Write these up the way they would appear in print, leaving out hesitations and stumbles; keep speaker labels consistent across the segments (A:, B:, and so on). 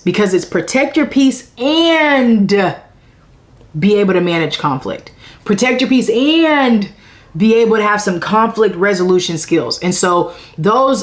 A: because it's protect your peace and be able to manage conflict. Protect your peace and be able to have some conflict resolution skills. And so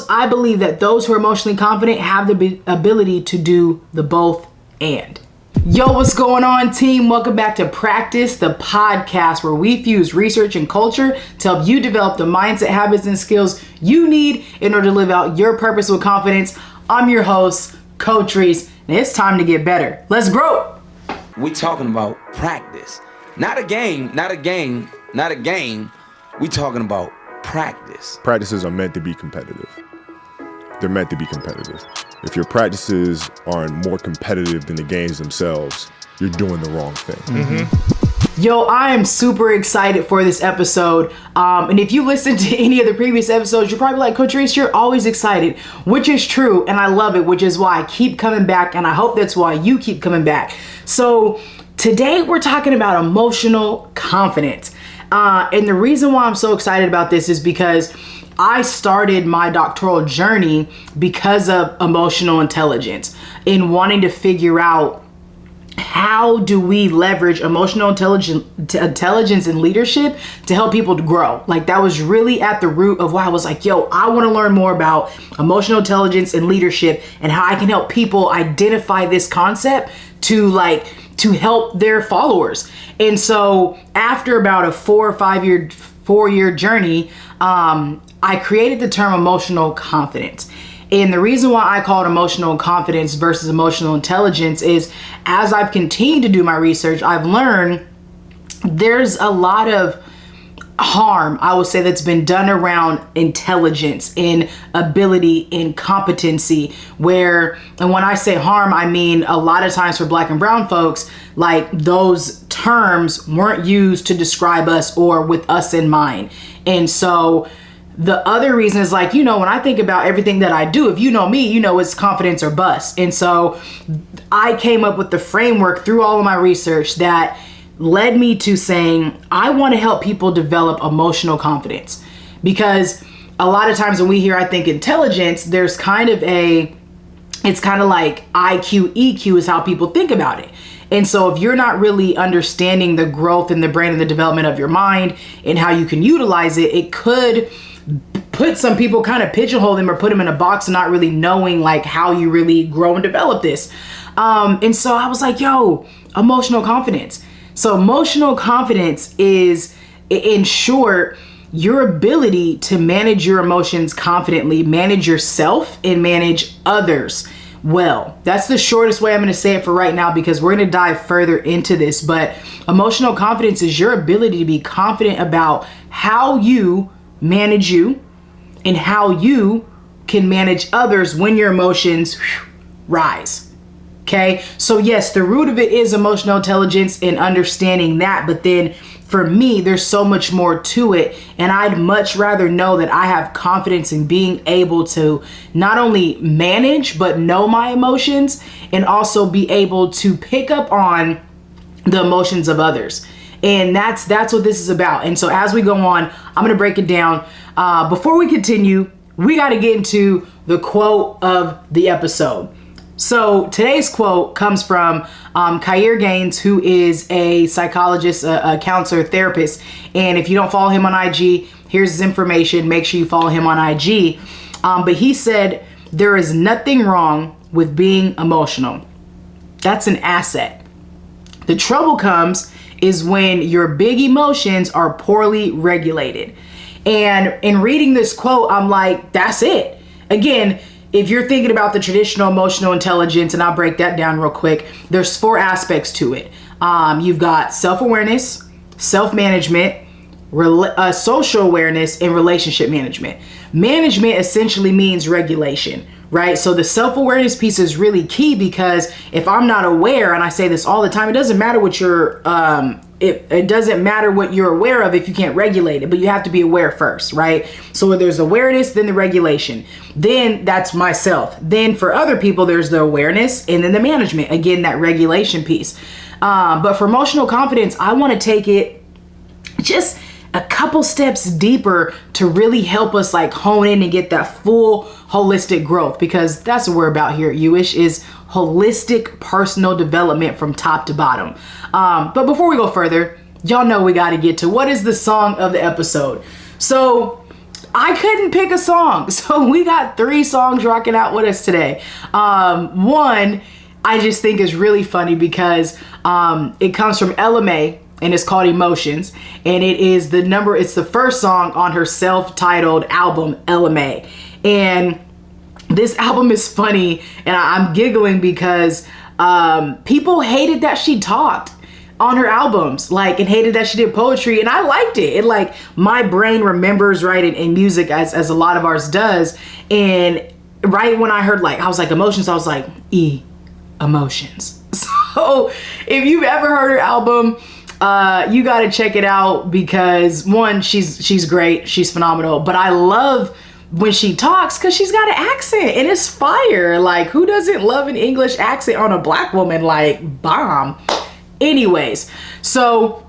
A: I believe that those who are emotionally confident have the ability to do the both and. Yo, what's going on, team? Welcome back to Practice, the podcast where we fuse research and culture to help you develop the mindset, habits, and skills you need in order to live out your purpose with confidence. I'm your host, Coach Rees, and it's time to get better. Let's grow.
B: We talking about practice, not a game. We talking about practice.
C: Practices are meant to be competitive. They're meant to be competitive. If your practices aren't more competitive than the games themselves, you're doing the wrong thing.
A: Mm-hmm. Yo, I am super excited for this episode. And if you listen to any of the previous episodes, you're probably like, Coach Rees, you're always excited, which is true. And I love it, which is why I keep coming back. And I hope that's why you keep coming back. So today we're talking about emotional confidence. And the reason why I'm so excited about this is because I started my doctoral journey because of emotional intelligence and wanting to figure out how do we leverage emotional intelligence and leadership to help people to grow. Like, that was really at the root of why I was like, yo, I want to learn more about emotional intelligence and leadership and how I can help people identify this concept to help their followers. And so after about a 4-year journey, I created the term emotional confidence. And the reason why I call it emotional confidence versus emotional intelligence is, as I've continued to do my research, I've learned there's a lot of harm, I would say, that's been done around intelligence and ability and competency, and when I say harm, I mean a lot of times for Black and brown folks, like, those terms weren't used to describe us or with us in mind. And so the other reason is, like, when I think about everything that I do, if you know me, it's confidence or bust. And so I came up with the framework through all of my research that led me to saying, I want to help people develop emotional confidence. Because a lot of times when we hear, I think, intelligence, there's it's kind of like IQ, EQ is how people think about it. And so if you're not really understanding the growth and the brain and the development of your mind and how you can utilize it, it could put some people, kind of pigeonhole them or put them in a box and not really knowing like how you really grow and develop this. And so I was like, yo, emotional confidence. So emotional confidence is, in short, your ability to manage your emotions confidently, manage yourself, and manage others well. That's the shortest way I'm going to say it for right now, because we're going to dive further into this. But emotional confidence is your ability to be confident about how you manage you and how you can manage others when your emotions rise. Okay, so yes, the root of it is emotional intelligence and understanding that. But then for me, there's so much more to it. And I'd much rather know that I have confidence in being able to not only manage, but know my emotions, and also be able to pick up on the emotions of others. And that's what this is about. And so as we go on, I'm going to break it down. Before we continue, we got to get into the quote of the episode. So today's quote comes from Kyer Gaines, who is a psychologist, a counselor, therapist. And if you don't follow him on IG, here's his information. Make sure you follow him on IG. But he said, there is nothing wrong with being emotional. That's an asset. The trouble comes is when your big emotions are poorly regulated. And in reading this quote, I'm like, that's it. Again, if you're thinking about the traditional emotional intelligence, and I'll break that down real quick, there's 4 aspects to it. You've got self-awareness, self-management, social awareness, and relationship management. Management essentially means regulation, right? So the self-awareness piece is really key, because if I'm not aware, and I say this all the time, it doesn't matter what it doesn't matter what you're aware of if you can't regulate it, but you have to be aware first, right? So there's awareness, then the regulation, then that's myself. Then for other people, there's the awareness and then the management, again, that regulation piece. But for emotional confidence, I want to take it just a couple steps deeper to really help us like hone in and get that full holistic growth, because that's what we're about here at YOU-ISH, is holistic personal development from top to bottom. But before we go further, y'all know we got to get to what is the song of the episode. So I couldn't pick a song. So we got 3 songs rocking out with us today. One I just think is really funny because it comes from LMA and it's called Emotions. And it's the first song on her self-titled album, LMA. And this album is funny and I'm giggling because people hated that she talked on her albums, and hated that she did poetry, and I liked it. My brain remembers, right, in music as a lot of ours does. And right when I heard, I was like, emotions, I was like, emotions. So if you've ever heard her album, you got to check it out because one, she's great, she's phenomenal, but I love when she talks because she's got an accent and it's fire. Who doesn't love an English accent on a black woman? Bomb. Anyways, so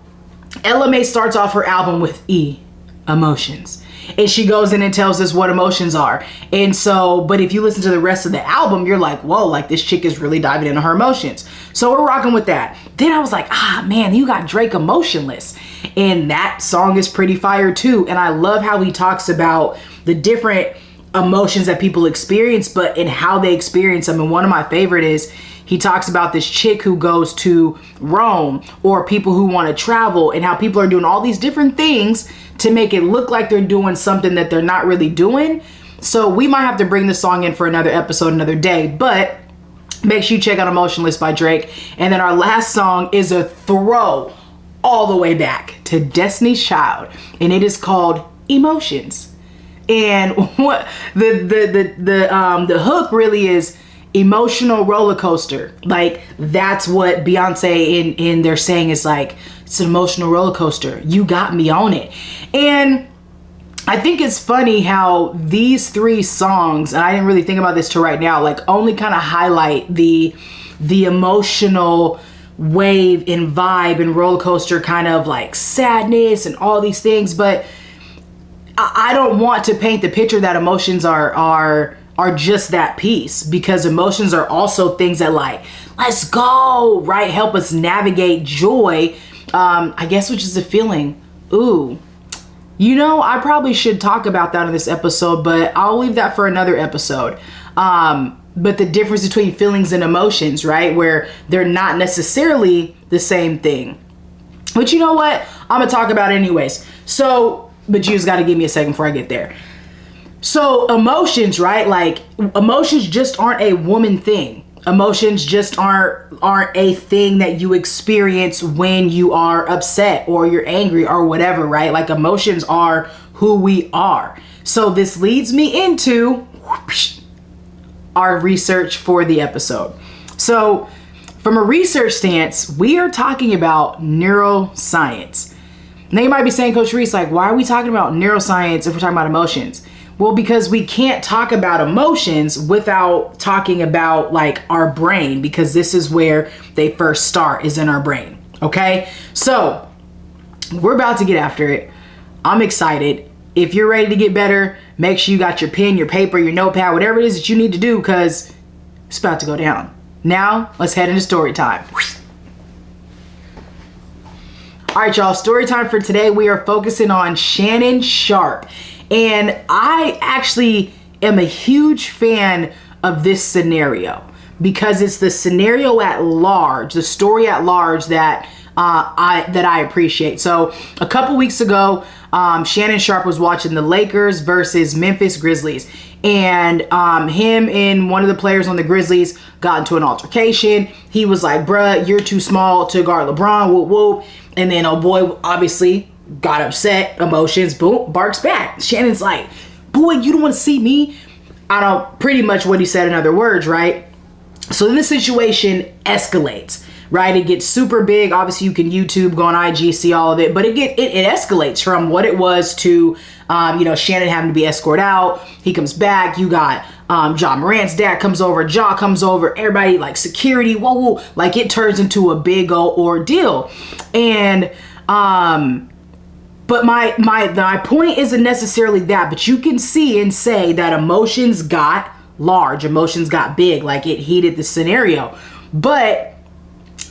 A: LMA starts off her album with emotions. And she goes in and tells us what emotions are. And so, but if you listen to the rest of the album, you're like, whoa, this chick is really diving into her emotions. So we're rocking with that. Then I was like, man, you got Drake Emotionless. And that song is pretty fire too. And I love how he talks about the different emotions that people experience, but in how they experience them. And one of my favorite is he talks about this chick who goes to Rome, or people who want to travel, and how people are doing all these different things to make it look like they're doing something that they're not really doing. So we might have to bring this song in for another episode, another day, but make sure you check out Emotionless by Drake. And then our last song is a throw all the way back to Destiny's Child, and it is called Emotions. And what the hook really is, emotional roller coaster. That's what Beyonce in their saying is it's an emotional roller coaster. You got me on it. And I think it's funny how these 3 songs, and I didn't really think about this till right now, only kind of highlight the emotional wave and vibe and roller coaster kind of sadness and all these things. But I don't want to paint the picture that emotions are just that piece, because emotions are also things that let's go, right? Help us navigate joy, I guess, which is a feeling. I probably should talk about that in this episode, but I'll leave that for another episode. But the difference between feelings and emotions, right? Where they're not necessarily the same thing. But you know what? I'm gonna talk about it anyways. So, but you just gotta give me a second before I get there. So emotions, right? Emotions just aren't a woman thing. Emotions just aren't a thing that you experience when you are upset or you're angry or whatever, right? Emotions are who we are. So this leads me into our research for the episode. So from a research stance, we are talking about neuroscience. Now you might be saying, Coach Rees, why are we talking about neuroscience if we're talking about emotions? Well, because we can't talk about emotions without talking about our brain, because this is where they first start, is in our brain. Okay, so we're about to get after it. I'm excited. If you're ready to get better, make sure you got your pen, your paper, your notepad, whatever it is that you need to do, because it's about to go down. Now let's head into story time. All right, y'all, story time for today. We are focusing on Shannon Sharpe. And I actually am a huge fan of this scenario because it's the scenario at large, the story at large that I appreciate. So a couple weeks ago, Shannon Sharpe was watching the Lakers versus Memphis Grizzlies, and him and one of the players on the Grizzlies got into an altercation. He was like, bruh, you're too small to guard LeBron, whoop whoop. And then oh boy, obviously got upset, emotions, boom, barks back. Shannon's like, boy, you don't want to see me. I don't, pretty much what he said in other words, right? So then the situation escalates, right? It gets super big. Obviously you can YouTube, go on IG, see all of it, but it escalates from what it was to, Shannon having to be escorted out. He comes back. You got John Morant's dad comes over, Ja comes over, everybody like security, whoa, like it turns into a big old ordeal. And, but my point isn't necessarily that, but you can see and say that emotions got large. Emotions got big, like it heated the scenario. But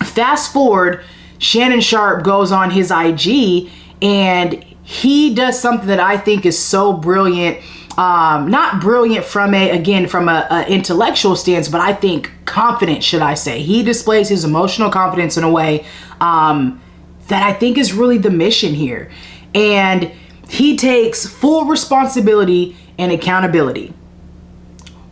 A: fast forward, Shannon Sharpe goes on his IG and he does something that I think is so brilliant. Not brilliant from a intellectual stance, but I think confident, should I say. He displays his emotional confidence in a way that I think is really the mission here. And he takes full responsibility and accountability.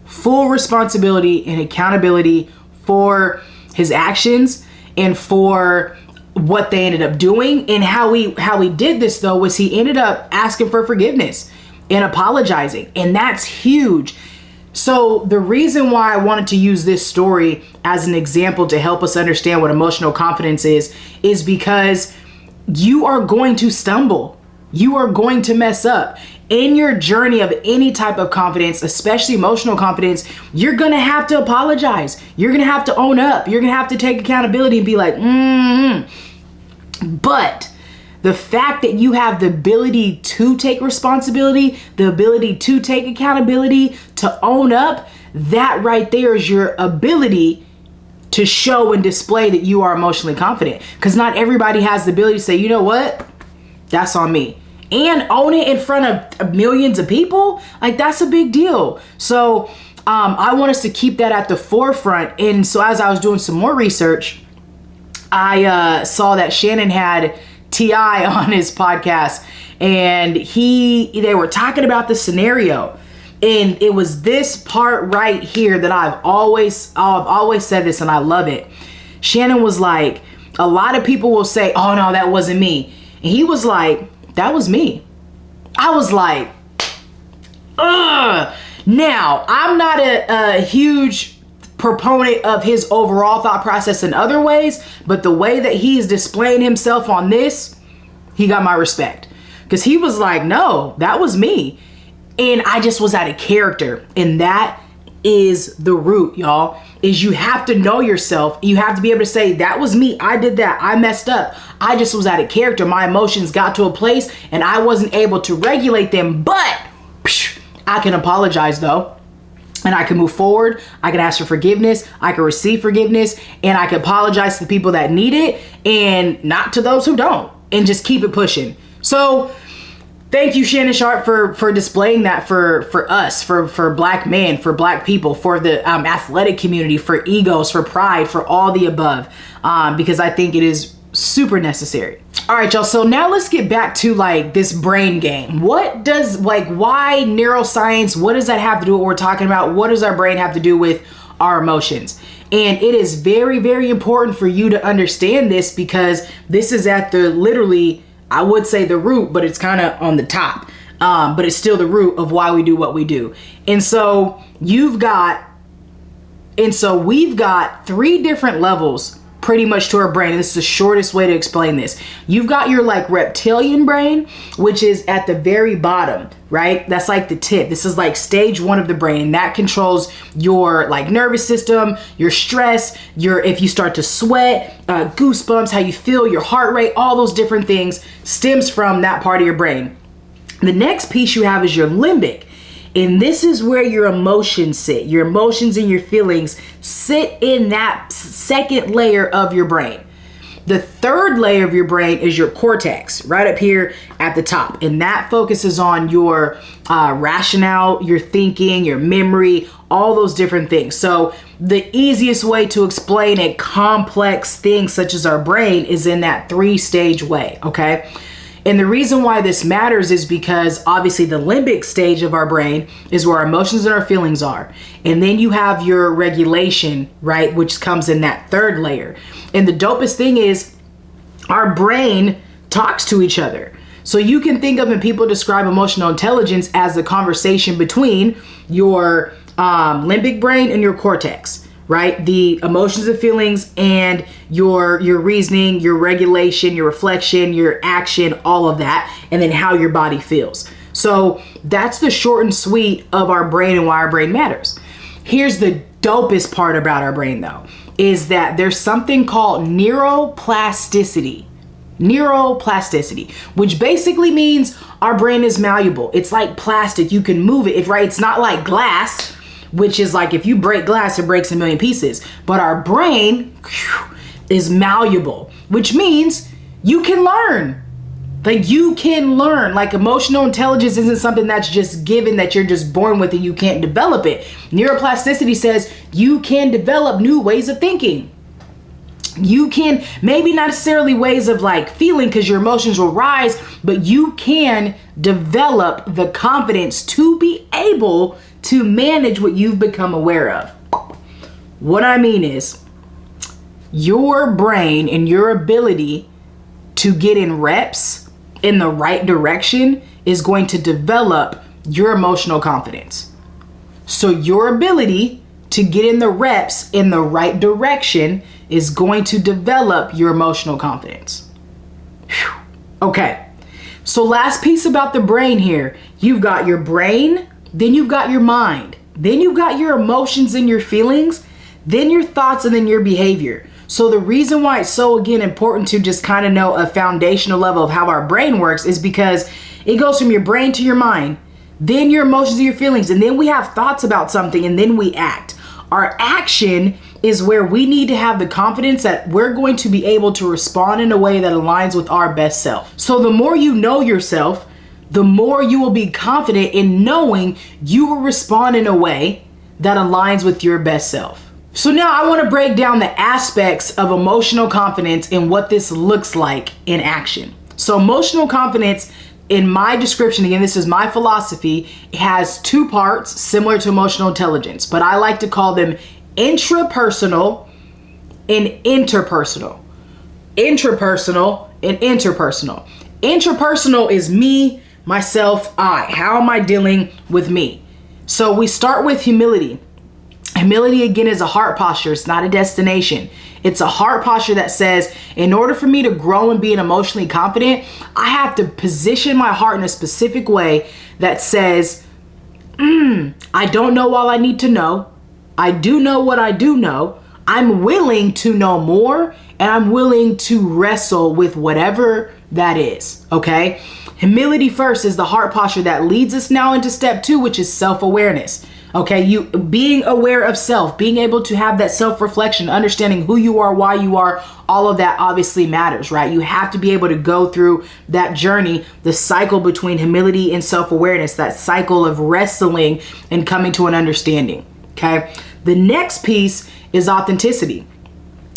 A: Full responsibility and accountability for his actions and for what they ended up doing. And how he did this, though, was he ended up asking for forgiveness and apologizing. And that's huge. So the reason why I wanted to use this story as an example to help us understand what emotional confidence is because you are going to stumble. You are going to mess up. In your journey of any type of confidence, especially emotional confidence, you're going to have to apologize. You're going to have to own up. You're going to have to take accountability and be like, But the fact that you have the ability to take responsibility, the ability to take accountability, to own up, that right there is your ability to show and display that you are emotionally confident. Because not everybody has the ability to say, you know what? That's on me. And own it in front of millions of people. Like, that's a big deal. So I want us to keep that at the forefront. And so as I was doing some more research, I saw that Shannon had T.I. on his podcast, and they were talking about the scenario. And it was this part right here that I've always said this, and I love it. Shannon was like, a lot of people will say, oh no, that wasn't me. And he was like, that was me. I was like, ugh. Now, I'm not a huge proponent of his overall thought process in other ways, but the way that he's displaying himself on this, he got my respect. Because he was like, no, that was me. And I just was out of character. And that is the root, y'all, is you have to know yourself. You have to be able to say, that was me. I did that. I messed up. I just was out of character. My emotions got to a place and I wasn't able to regulate them. But I can apologize, though. And I can move forward. I can ask for forgiveness. I can receive forgiveness. And I can apologize to the people that need it and not to those who don't. And just keep it pushing. So thank you, Shannon Sharpe, for displaying that for us, for black men, for black people, for the athletic community, for egos, for pride, for all the above, because I think it is super necessary. All right, y'all. So now let's get back to like this brain game. What does why neuroscience? What does that have to do with what we're talking about? What does our brain have to do with our emotions? And it is very, very important for you to understand this because this is at the literally, I would say the root, but it's kind of on the top. But it's still the root of why we do what we do. And so we've got 3 different levels pretty much to our brain. And this is the shortest way to explain this. You've got your like reptilian brain, which is at the very bottom, right? That's like the tip. This is like stage 1 of the brain. And that controls your like nervous system, your stress, if you start to sweat, goosebumps, how you feel, your heart rate, all those different things stems from that part of your brain. The next piece you have is your limbic. And this is where your emotions sit. Your emotions and your feelings sit in that second layer of your brain. The third layer of your brain is your cortex, right up here at the top. And that focuses on your rationale, your thinking, your memory, all those different things. So the easiest way to explain a complex thing such as our brain is in that 3-stage way, okay? And the reason why this matters is because obviously the limbic stage of our brain is where our emotions and our feelings are. And then you have your regulation, right, which comes in that third layer. And the dopest thing is our brain talks to each other. So you can think of, and people describe emotional intelligence as the conversation between your limbic brain and your cortex. Right? The emotions and feelings and your reasoning, your regulation, your reflection, your action, all of that, and then how your body feels. So that's the short and sweet of our brain and why our brain matters. Here's the dopest part about our brain though, is that there's something called neuroplasticity. Neuroplasticity, which basically means our brain is malleable. It's like plastic. You can move it. It's not like glass, which is like if you break glass, it breaks a million pieces. But our brain is malleable, which means you can learn. Like you can learn. Like emotional intelligence isn't something that's just given, that you're just born with and you can't develop it. Neuroplasticity says you can develop new ways of thinking. You can, maybe not necessarily ways of like feeling, because your emotions will rise, but you can develop the confidence to be able to manage what you've become aware of. What I mean is your brain and your ability to get in reps in the right direction is going to develop your emotional confidence. So your ability to get in the reps in the right direction is going to develop your emotional confidence. Whew. Okay, so last piece about the brain here. You've got your brain, then you've got your mind, then you've got your emotions and your feelings, then your thoughts, and then your behavior. So the reason why it's so, again, important to just kind of know a foundational level of how our brain works is because it goes from your brain to your mind, then your emotions and your feelings, and then we have thoughts about something, and then we act. Our action is where we need to have the confidence that we're going to be able to respond in a way that aligns with our best self. So the more you know yourself, the more you will be confident in knowing you will respond in a way that aligns with your best self. So now I want to break down the aspects of emotional confidence and what this looks like in action. So emotional confidence, in my description, again, this is my philosophy, it has two parts similar to emotional intelligence, but I like to call them intrapersonal and interpersonal. Intrapersonal and interpersonal. Intrapersonal is me, myself, I. How am I dealing with me? So we start with humility. Humility, again, is a heart posture. It's not a destination. It's a heart posture that says, in order for me to grow and be an emotionally confident, I have to position my heart in a specific way that says, I don't know all I need to know. I do know what I do know. I'm willing to know more, and I'm willing to wrestle with whatever that is, okay? Humility first is the heart posture that leads us now into step 2, which is self-awareness. Okay, you being aware of self, being able to have that self-reflection, understanding who you are, why you are, all of that obviously matters, right? You have to be able to go through that journey, the cycle between humility and self-awareness, that cycle of wrestling and coming to an understanding, okay? The next piece is authenticity.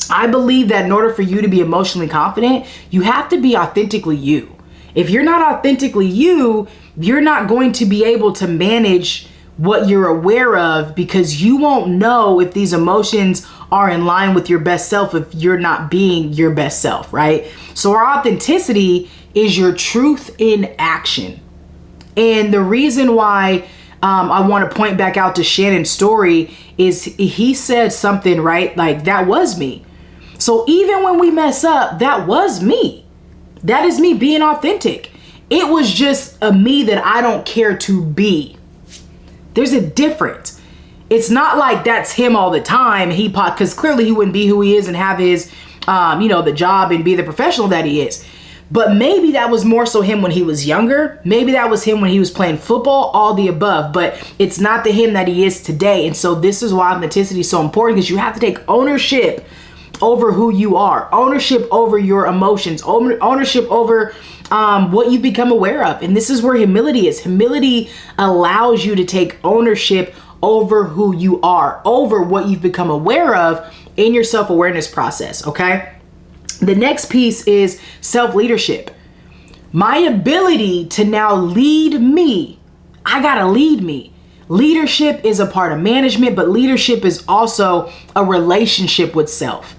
A: I believe that in order for you to be emotionally confident, you have to be authentically you. If you're not authentically you, you're not going to be able to manage what you're aware of, because you won't know if these emotions are in line with your best self if you're not being your best self, right? So our authenticity is your truth in action. And the reason why I want to point back out to Shannon's story is he said something, right? Like, that was me. So even when we mess up, that was me. That is me being authentic. It was just a me that I don't care to be. There's a difference. It's not like that's him all the time. Because clearly he wouldn't be who he is and have his, the job and be the professional that he is. But maybe that was more so him when he was younger. Maybe that was him when he was playing football, all the above. But it's not the him that he is today. And so this is why authenticity is so important, because you have to take ownership over who you are, ownership over your emotions, ownership over what you've become aware of. And this is where humility is. Humility allows you to take ownership over who you are, over what you've become aware of in your self-awareness process, okay? The next piece is self-leadership. My ability to now lead me. I gotta lead me. Leadership is a part of management, but leadership is also a relationship with self.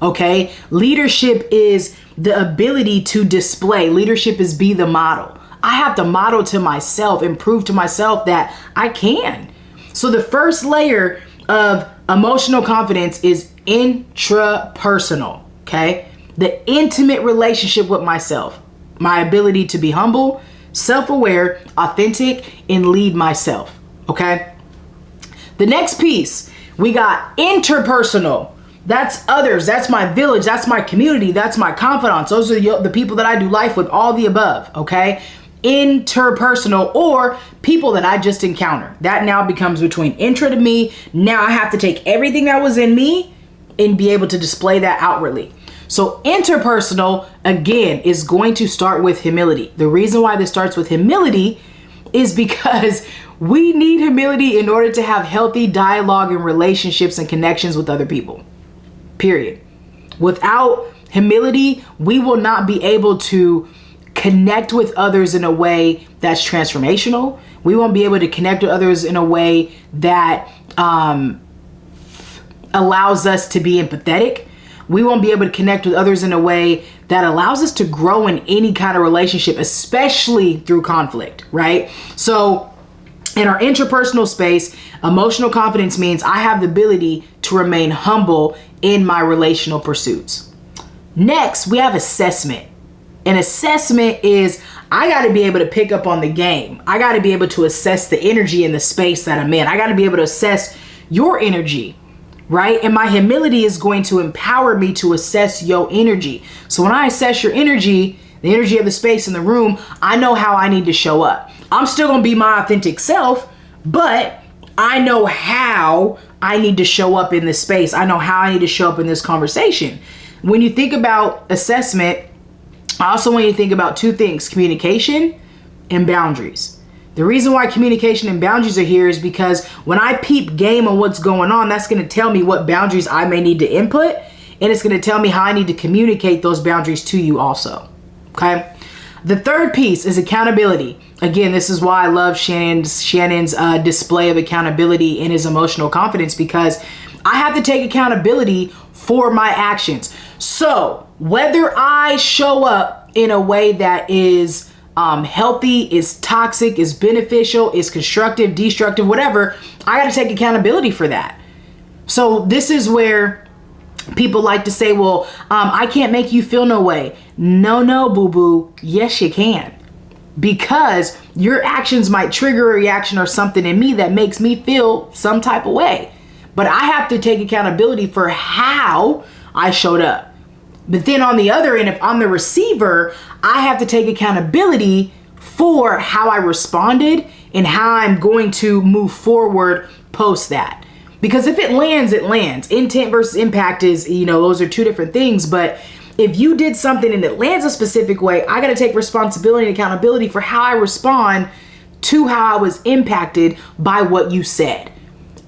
A: Okay, leadership is the ability to display. Leadership is be the model. I have to model to myself and prove to myself that I can. So the first layer of emotional confidence is intrapersonal. Okay, the intimate relationship with myself, my ability to be humble, self-aware, authentic, and lead myself. Okay, the next piece, we got interpersonal. That's others. That's my village. That's my community. That's my confidants. Those are the people that I do life with, all the above. Okay. interpersonal, or people that I just encounter. That now becomes between intra to me. Now I have to take everything that was in me and be able to display that outwardly. So interpersonal, again, is going to start with humility. The reason why this starts with humility is because we need humility in order to have healthy dialogue and relationships and connections with other people. Period. Without humility, we will not be able to connect with others in a way that's transformational. We won't be able to connect with others in a way that allows us to be empathetic. We won't be able to connect with others in a way that allows us to grow in any kind of relationship, especially through conflict, right? So in our interpersonal space, emotional confidence means I have the ability to remain humble in my relational pursuits. Next, we have assessment. An assessment is I got to be able to pick up on the game. I got to be able to assess the energy in the space that I'm in. I got to be able to assess your energy, right? And my humility is going to empower me to assess your energy. So when I assess your energy, the energy of the space in the room, I know how I need to show up. I'm still going to be my authentic self, but I know how I need to show up in this space. I know how I need to show up in this conversation. When you think about assessment, I also want you to think about two things: communication and boundaries. The reason why communication and boundaries are here is because when I peep game on what's going on, that's going to tell me what boundaries I may need to input, and it's going to tell me how I need to communicate those boundaries to you also. Okay. The third piece is accountability. Again, this is why I love Shannon's display of accountability in his emotional confidence, because I have to take accountability for my actions. So whether I show up in a way that is healthy, is toxic, is beneficial, is constructive, destructive, whatever, I got to take accountability for that. So this is where people like to say, well, I can't make you feel no way. No, boo-boo. Yes, you can. Because your actions might trigger a reaction or something in me that makes me feel some type of way. But I have to take accountability for how I showed up. But then on the other end, if I'm the receiver, I have to take accountability for how I responded and how I'm going to move forward post that. Because if it lands, it lands. Intent versus impact is, those are two different things. But if you did something and it lands a specific way, I got to take responsibility and accountability for how I respond to how I was impacted by what you said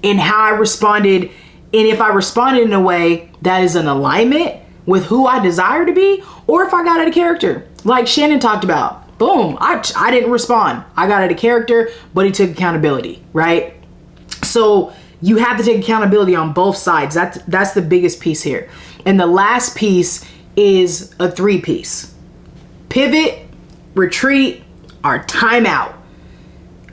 A: and how I responded. And if I responded in a way that is in alignment with who I desire to be, or if I got out of character, like Shannon talked about, boom, I didn't respond. I got out of character, but he took accountability, right? So you have to take accountability on both sides. That's the biggest piece here. And the last piece is a 3-piece: pivot, retreat, or timeout.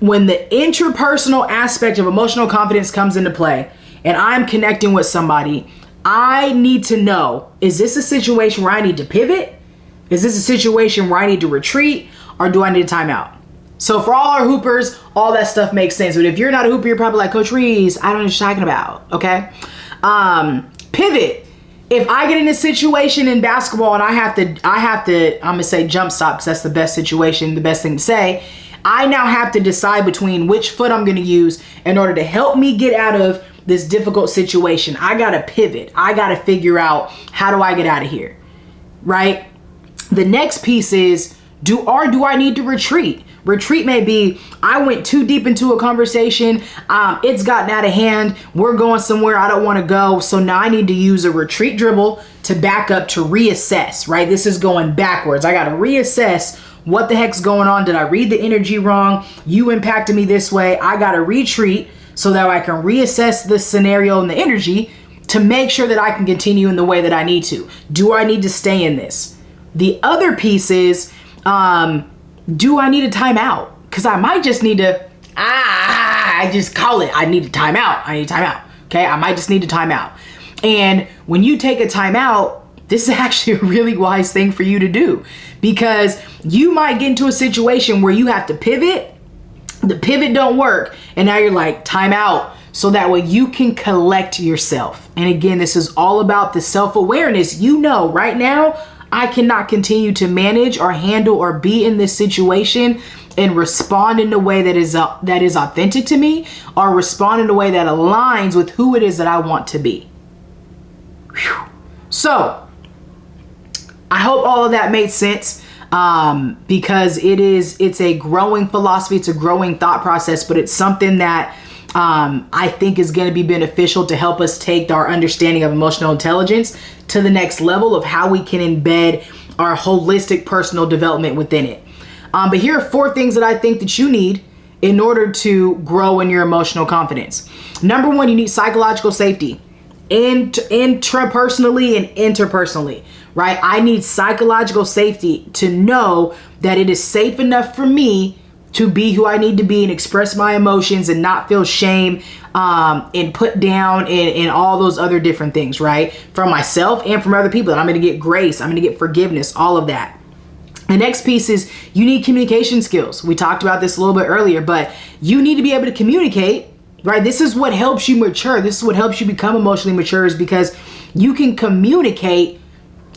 A: When the interpersonal aspect of emotional confidence comes into play and I'm connecting with somebody, I need to know, is this a situation where I need to pivot? Is this a situation where I need to retreat? Or do I need a timeout? So for all our hoopers, all that stuff makes sense. But if you're not a hooper, you're probably like, Coach Rees, I don't know what you're talking about. Okay. Pivot. If I get in a situation in basketball and I have to, I'm gonna say jump stop because that's the best situation, the best thing to say. I now have to decide between which foot I'm gonna use in order to help me get out of this difficult situation. I gotta pivot. I gotta figure out, how do I get out of here, right? The next piece is, do I need to retreat? Retreat may be, I went too deep into a conversation. It's gotten out of hand. We're going somewhere I don't want to go. So now I need to use a retreat dribble to back up, to reassess, right? This is going backwards. I got to reassess what the heck's going on. Did I read the energy wrong? You impacted me this way. I got to retreat so that I can reassess the scenario and the energy to make sure that I can continue in the way that I need to. Do I need to stay in this? The other piece is, do I need a timeout? Because I might just need to, I just call it, I need a timeout. I need a timeout. Okay, I might just need a timeout. And when you take a timeout, this is actually a really wise thing for you to do, because you might get into a situation where you have to pivot. The pivot don't work. And now you're like, timeout. So that way you can collect yourself. And again, this is all about the self-awareness. Right now, I cannot continue to manage or handle or be in this situation and respond in a way that is authentic to me, or respond in a way that aligns with who it is that I want to be. Whew. So I hope all of that made sense, because it's a growing philosophy, it's a growing thought process, but it's something that I think is going to be beneficial to help us take our understanding of emotional intelligence to the next level of how we can embed our holistic personal development within it. But here are 4 things that I think that you need in order to grow in your emotional confidence. Number 1, you need psychological safety, intrapersonally and interpersonally, right? I need psychological safety to know that it is safe enough for me to be who I need to be and express my emotions and not feel shame and put down and all those other different things, right? From myself and from other people. And I'm going to get grace. I'm going to get forgiveness, all of that. The next piece is you need communication skills. We talked about this a little bit earlier, but you need to be able to communicate, right? This is what helps you mature. This is what helps you become emotionally mature, is because you can communicate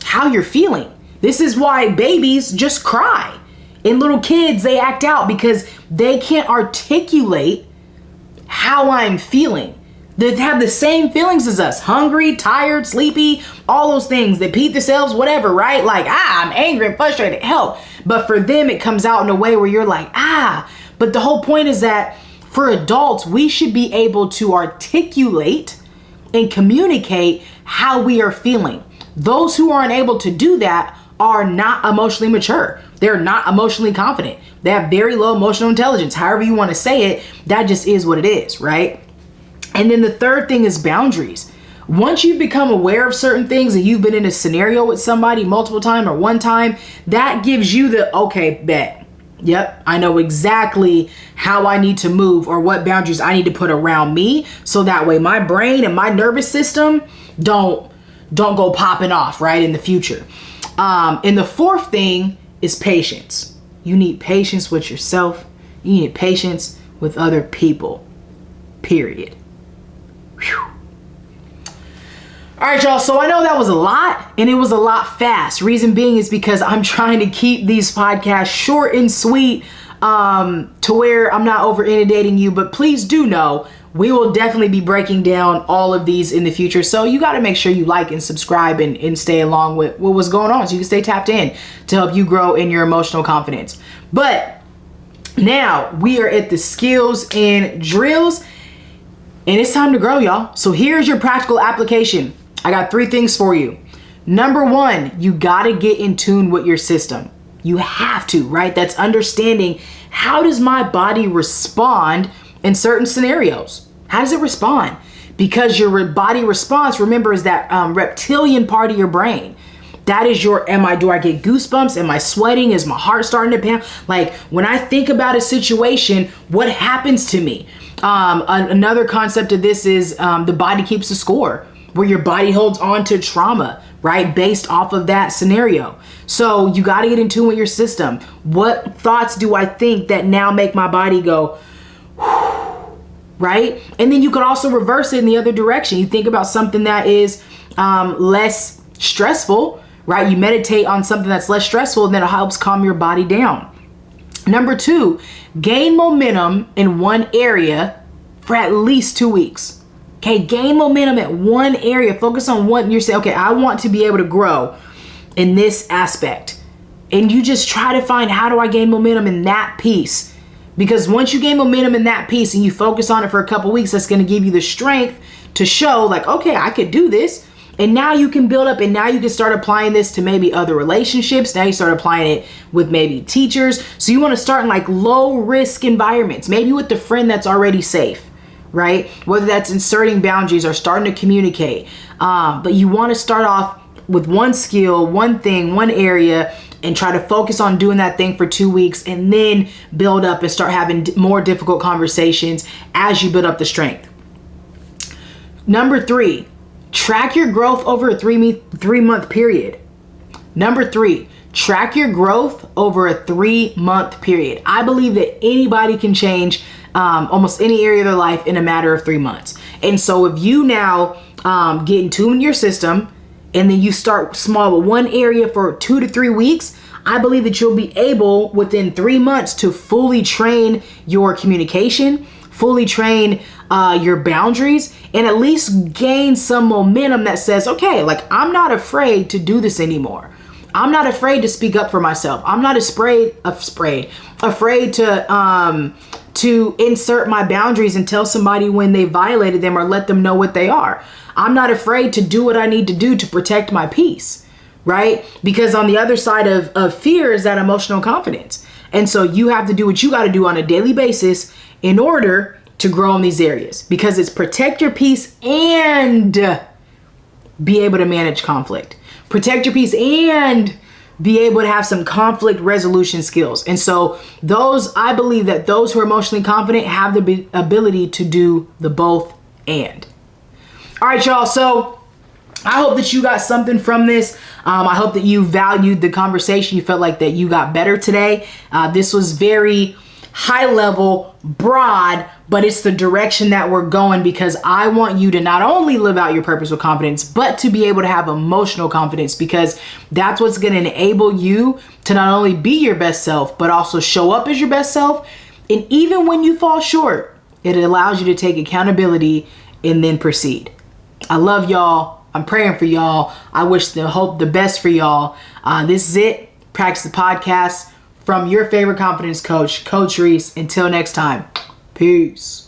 A: how you're feeling. This is why babies just cry. And little kids, they act out because they can't articulate how I'm feeling. They have the same feelings as us: hungry, tired, sleepy, all those things. They pee themselves, whatever, right? Like, I'm angry and frustrated, help. But for them, it comes out in a way where you're like, But the whole point is that for adults, we should be able to articulate and communicate how we are feeling. Those who are unable to do that are not emotionally mature. They're not emotionally confident. They have very low emotional intelligence. However you want to say it, that just is what it is, right? And then the third thing is boundaries. Once you've become aware of certain things and you've been in a scenario with somebody multiple times or one time, that gives you the, okay, bet. Yep, I know exactly how I need to move or what boundaries I need to put around me, so that way my brain and my nervous system don't go popping off, right, in the future. And the fourth thing is patience. You need patience with yourself. You need patience with other people, period. Whew. All right, y'all. So I know that was a lot, and it was a lot fast. Reason being is because I'm trying to keep these podcasts short and sweet, to where I'm not over inundating you. But please do know we will definitely be breaking down all of these in the future. So you got to make sure you like and subscribe and stay along with what was going on, so you can stay tapped in to help you grow in your emotional confidence. But now we are at the skills and drills, and it's time to grow, y'all. So here's your practical application. I got 3 things for you. Number 1, you got to get in tune with your system. You have to, right? That's understanding, how does my body respond in certain scenarios? How does it respond? Because your body response, remember, is that reptilian part of your brain. That is your, do I get goosebumps? Am I sweating? Is my heart starting to pound? Like, when I think about a situation, what happens to me? Another concept of this is the body keeps a score, where your body holds on to trauma, right? Based off of that scenario. So you got to get in tune with your system. What thoughts do I think that now make my body go, right? And then you could also reverse it in the other direction. You think about something that is less stressful, right? You meditate on something that's less stressful, and then it helps calm your body down. Number 2, gain momentum in one area for at least 2 weeks. Okay, gain momentum at one area. Focus on what you're saying. Okay, I want to be able to grow in this aspect. And you just try to find, how do I gain momentum in that piece? Because once you gain momentum in that piece and you focus on it for a couple weeks, that's going to give you the strength to show, like, okay, I could do this. And now you can build up, and now you can start applying this to maybe other relationships. Now you start applying it with maybe teachers. So you want to start in like low risk environments, maybe with the friend that's already safe, right? Whether that's inserting boundaries or starting to communicate. But you want to start off with one skill, one thing, one area, and try to focus on doing that thing for 2 weeks, and then build up and start having more difficult conversations as you build up the strength. Number 3, track your growth over a 3-month period. Number 3, track your growth over a 3-month period. I believe that anybody can change almost any area of their life in a matter of 3 months. And so if you now get in tune with your system, and then you start small with one area for 2 to 3 weeks, I believe that you'll be able within 3 months to fully train your communication, fully train your boundaries, and at least gain some momentum that says, okay, like I'm not afraid to do this anymore. I'm not afraid to speak up for myself. I'm not afraid to insert my boundaries and tell somebody when they violated them or let them know what they are. I'm not afraid to do what I need to do to protect my peace, right? Because on the other side of fear is that emotional confidence. And so you have to do what you got to do on a daily basis in order to grow in these areas, because it's protect your peace and be able to manage conflict. Protect your peace and be able to have some conflict resolution skills. And so I believe that those who are emotionally confident have the ability to do the both and. All right, y'all. So I hope that you got something from this. I hope that you valued the conversation. You felt like that you got better today. This was very high level, broad, but it's the direction that we're going, because I want you to not only live out your purpose with confidence, but to be able to have emotional confidence, because that's what's going to enable you to not only be your best self, but also show up as your best self. And even when you fall short, it allows you to take accountability and then proceed. I love y'all. I'm praying for y'all. I wish the best for y'all. This is it. Practice the podcast from your favorite confidence coach, Coach Rees. Until next time, peace.